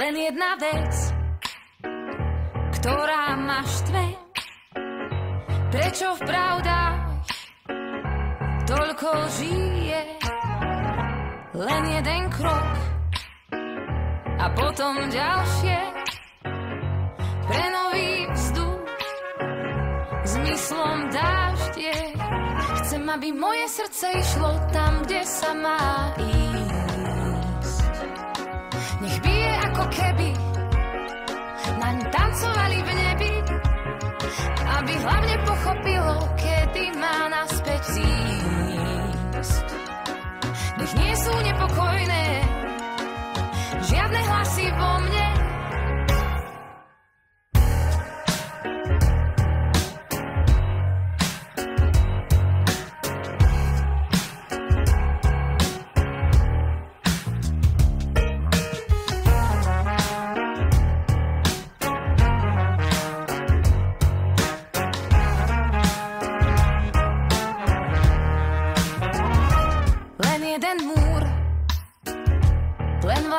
Len jedna vec, ktorá ma štve. Prečo v pravdách toľko žije? Len jeden krok a potom ďalšie. Pre nový vzduch zmyslom dážď je. Chcem, aby moje srdce išlo tam, kde sa má ísť. Nech bije ako keby naň tancovali v nebi, aby hlavne pochopilo, kedy má naspäť zísť. Nech nie sú nepokojné žiadne hlasy vo mne.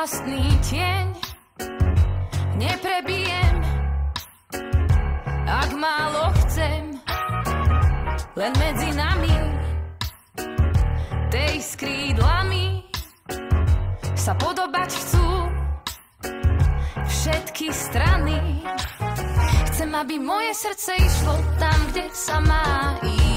Vlastný tieň neprebijem, ak málo chcem. Len medzi nami, tej s krídlami, sa podobať chcú všetky strany. Chcem, aby moje srdce išlo tam, kde sa má ísť.